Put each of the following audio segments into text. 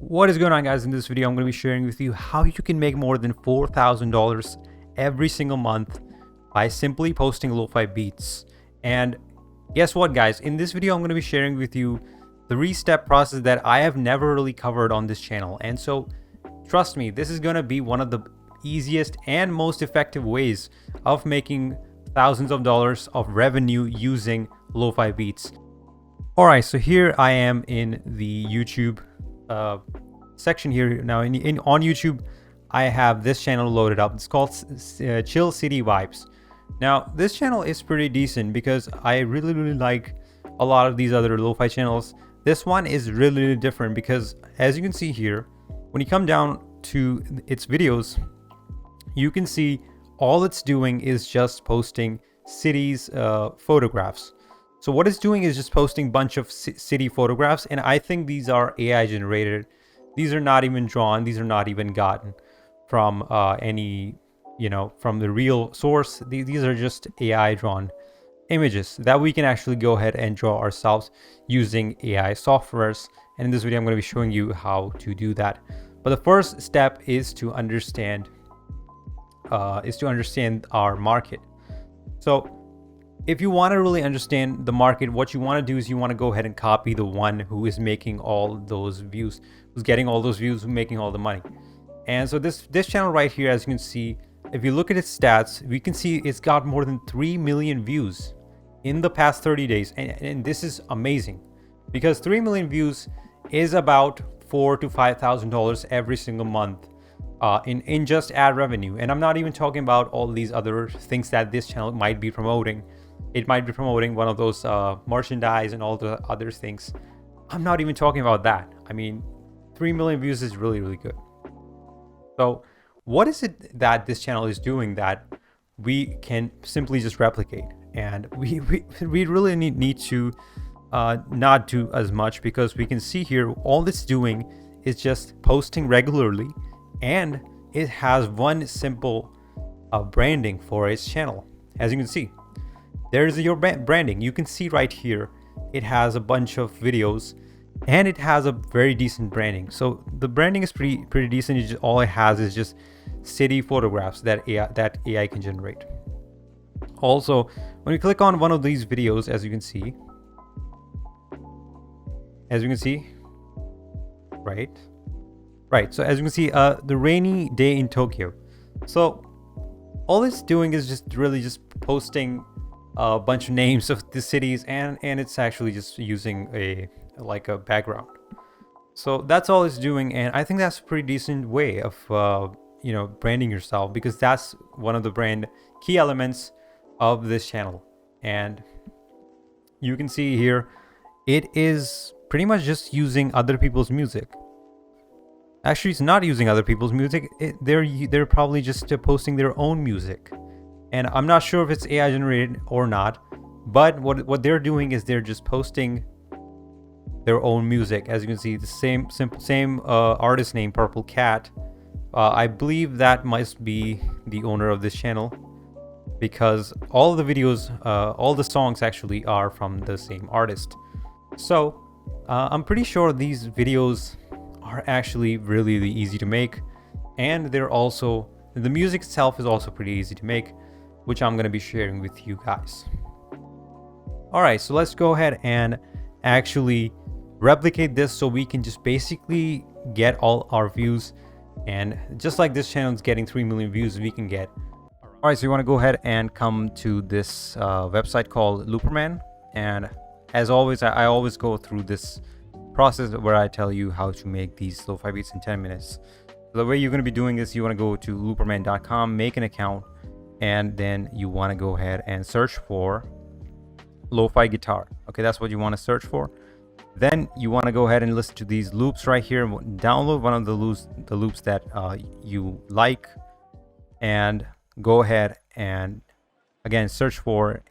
What is going on, guys? In this video I'm going to be sharing with you how you can make more than $4,000 every single month by simply posting lo-fi beats. And guess what, guys, in this video I'm going to be sharing with you the 3-step process that I have never really covered on this channel. And so trust me, this is going to be one of the easiest and most effective ways of making thousands of dollars of revenue using lo-fi beats. All right, so here I am in the YouTube section here. Now on YouTube I have this channel loaded up. It's called Chill City Vibes. Now this channel is pretty decent because I really like a lot of these other lo-fi channels. This one is really different because, as you can see here, when you come down to its videos, you can see all it's doing is just posting cities photographs. So what it's doing is just posting a bunch of city photographs, and I think these are AI generated. These are not even drawn. These are not even gotten from any, from the real source. These are just AI drawn images that we can actually go ahead and draw ourselves using AI softwares. And in this video, I'm going to be showing you how to do that. But the first step is to understand our market. So if you want to really understand the market, what you want to do is you want to go ahead and copy the one who is making all those views, who's getting all those views, who's making all the money. And so this channel right here, as you can see, if you look at its stats, we can see it's got more than 3 million views in the past 30 days. And this is amazing because 3 million views is about $4,000 to $5,000 every single month in just ad revenue. And I'm not even talking about all these other things that this channel might be promoting. It might be promoting one of those merchandise and all the other things. I'm not even talking about that. I mean, 3 million views is really good. So what is it that this channel is doing that we can simply just replicate? And we really need to not do as much, because we can see here all it's doing is just posting regularly, and it has one simple branding for its channel. As you can see, there's your branding. You can see right here, it has a bunch of videos and it has a very decent branding. So the branding is pretty decent. All it has is just city photographs that AI can generate. Also, when you click on one of these videos, as you can see, right. So as you can see, the rainy day in Tokyo. So all it's doing is just posting a bunch of names of the cities, and it's actually just using a background. So that's all it's doing, and I think that's a pretty decent way of branding yourself, because that's one of the brand key elements of this channel. And you can see here, it is pretty much just using other people's music. Actually, it's not using other people's music. They're probably just posting their own music. And I'm not sure if it's AI generated or not, but what they're doing is they're just posting their own music. As you can see, the same artist name, Purple Cat. I believe that must be the owner of this channel, because all the videos, all the songs actually are from the same artist. So I'm pretty sure these videos are actually really easy to make, and the music itself is also pretty easy to make, which I'm going to be sharing with you guys. All right, so let's go ahead and actually replicate this so we can just basically get all our views. And just like this channel is getting 3 million views, we can get. All right, so you want to go ahead and come to this website called Lukrembo. And as always, I always go through this process where I tell you how to make these lo-fi beats in 10 minutes. So the way you're going to be doing this, you want to go to lukrembo.com, make an account, and then you want to go ahead and search for lo-fi guitar. Okay, that's what you want to search for. Then you want to go ahead and listen to these loops right here. Download one of the loops that you like, and go ahead and again search for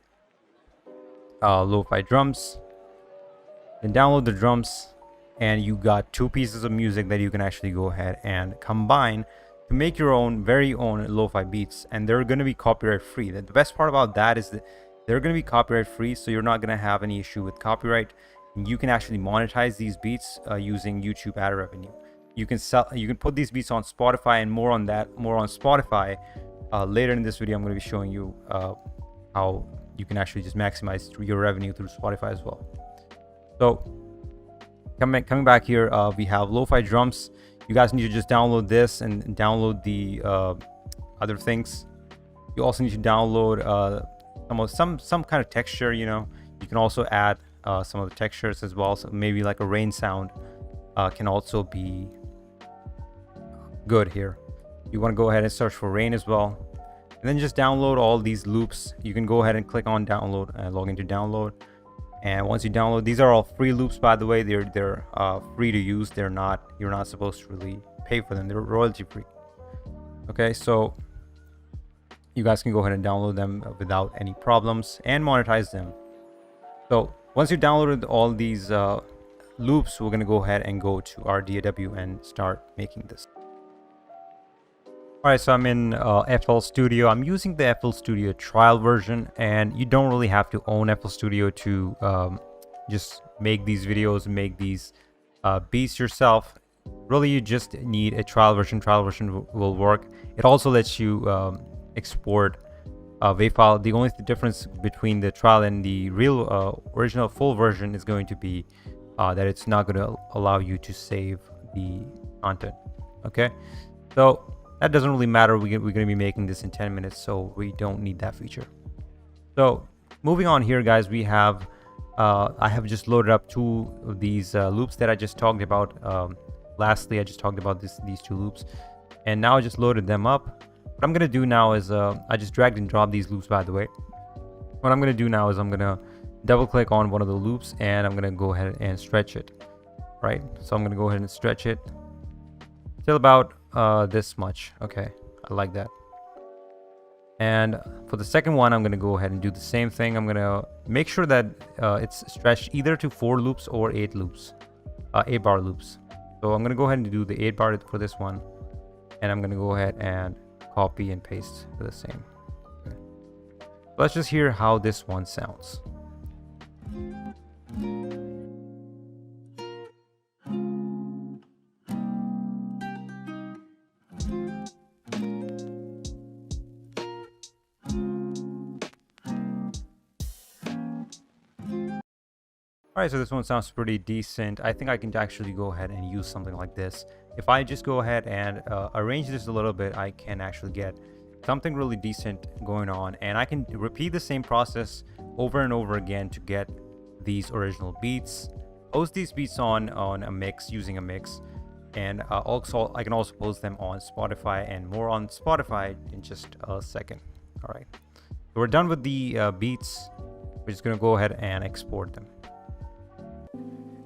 lo-fi drums. Then download the drums, and you got 2 pieces of music that you can actually go ahead and combine to make your very own lo-fi beats. And they're going to be copyright free. The best part about that is that they're going to be copyright free, so you're not going to have any issue with copyright. You can actually monetize these beats using YouTube ad revenue. you can put these beats on Spotify, and more on Spotify. Later in this video, I'm going to be showing you how you can actually just maximize your revenue through Spotify as well. So coming back here, we have LoFi drums. You guys need to just download this and download the other things. You also need to download some kind of texture. You know, you can also add some of the textures as well. So maybe like a rain sound can also be good here. You want to go ahead and search for rain as well, and then just download all these loops. You can go ahead and click on download and log into download. And once you download, these are all free loops, by the way. They're free to use. You're not supposed to really pay for them. They're royalty free. Okay, so you guys can go ahead and download them without any problems and monetize them. So once you downloaded all these loops, we're going to go ahead and go to our DAW and start making this. All right, so I'm in FL Studio. I'm using the FL Studio trial version, and you don't really have to own FL Studio to just make these videos and make these beats yourself. Really, you just need a trial version. Trial version will work. It also lets you export WAV file. The only difference between the trial and the real original full version is going to be that it's not going to allow you to save the content. Okay, so that doesn't really matter. We're going to be making this in 10 minutes, so we don't need that feature. So moving on here, guys, we have I have just loaded up two of these loops that I just talked about. Lastly, I just talked about these two loops, and now I just loaded them up. What I'm going to do now is I just dragged and dropped these loops, by the way. What I'm going to do now is I'm going to double click on one of the loops, and I'm going to go ahead and stretch it. Right, so I'm going to go ahead and stretch it till about this much. Okay, I like that. And for the second one, I'm going to go ahead and do the same thing. I'm going to make sure that it's stretched either to 4 loops or 8 loops, 8 bar loops. So I'm going to go ahead and do the 8 bar for this one, and I'm going to go ahead and copy and paste for the same. Okay. Let's just hear how this one sounds. All right, so this one sounds pretty decent. I think I can actually go ahead and use something like this. If I just go ahead and arrange this a little bit, I can actually get something really decent going on, and I can repeat the same process over and over again to get these original beats. Post these beats on a mix, using a mix, and also I can also post them on Spotify, and more on Spotify in just a second. All right, so we're done with the beats. We're just gonna go ahead and export them.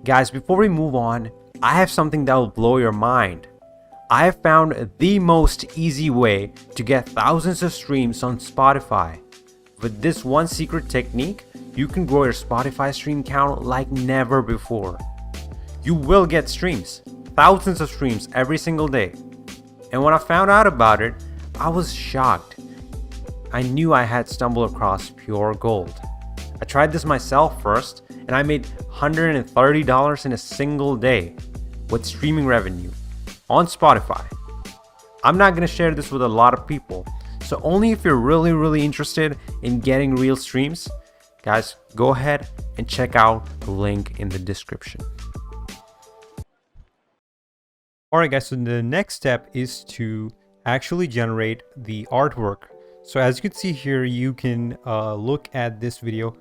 Guys, before we move on, I have something that will blow your mind. I have found the most easy way to get thousands of streams on Spotify. With this one secret technique, you can grow your Spotify stream count like never before. You will get streams, thousands of streams every single day. And when I found out about it, I was shocked. I knew I had stumbled across pure gold. I tried this myself first, and I made $130 in a single day with streaming revenue on Spotify. I'm not going to share this with a lot of people, so only if you're really interested in getting real streams, guys, go ahead and check out the link in the description. Alright guys, so the next step is to actually generate the artwork. So as you can see here, you can look at this video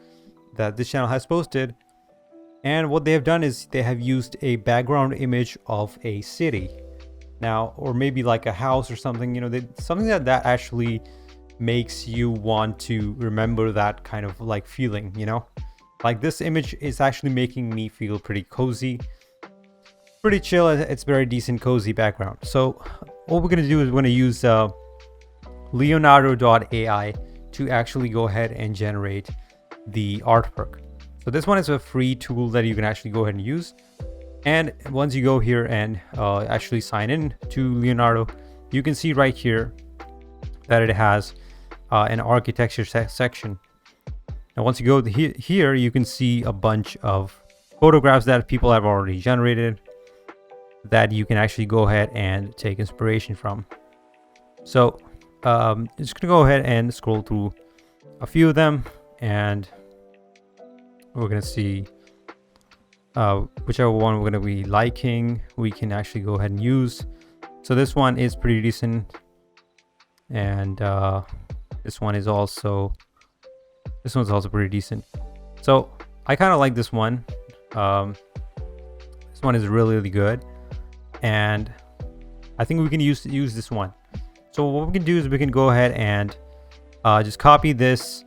that this channel has posted, and what they have done is they have used a background image of a city now, or maybe like a house or something, you know, something that actually makes you want to remember that kind of like feeling, you know. Like this image is actually making me feel pretty cozy, pretty chill. It's very decent cozy background. So what we're going to do is we're going to use Leonardo.ai to actually go ahead and generate the artwork. So this one is a free tool that you can actually go ahead and use. And once you go here and actually sign in to Leonardo, you can see right here that it has an architecture section. Now once you go here, you can see a bunch of photographs that people have already generated. that you can actually go ahead and take inspiration from. So just gonna go ahead and scroll through a few of them, and we're gonna see whichever one we're gonna be liking, we can actually go ahead and use. So this one is pretty decent, and this one's also pretty decent. So I kind of like this one. This one is really good, and I think we can use this one. So what we can do is we can go ahead and just copy this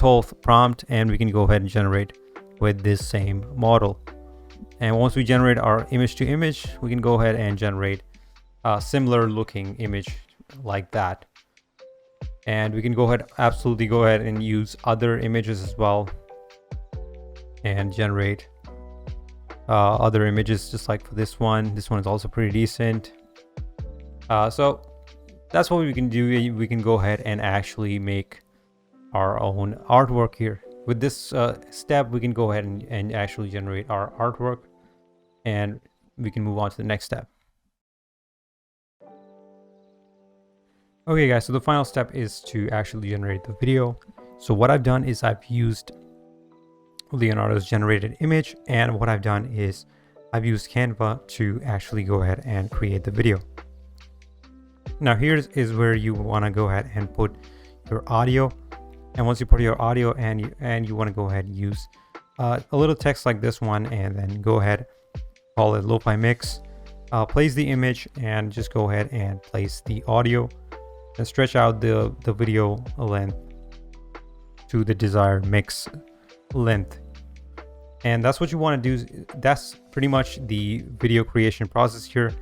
whole prompt, and we can go ahead and generate with this same model. And once we generate our image to image, we can go ahead and generate a similar looking image like that. And we can absolutely go ahead and use other images as well, and generate other images, just like for this one. This one is also pretty decent. So that's what we can do. We can go ahead and actually make our own artwork here. With this step, we can go ahead and actually generate our artwork, and we can move on to the next step. Okay guys, so the final step is to actually generate the video. So what I've done is I've used Leonardo's generated image, and what I've done is I've used Canva to actually go ahead and create the video. Now here is where you want to go ahead and put your audio. And once you put your audio and you want to go ahead and use a little text like this one, and then go ahead, call it LoFi mix, place the image, and just go ahead and place the audio, and stretch out the video length to the desired mix length. And that's what you want to do. That's pretty much the video creation process here.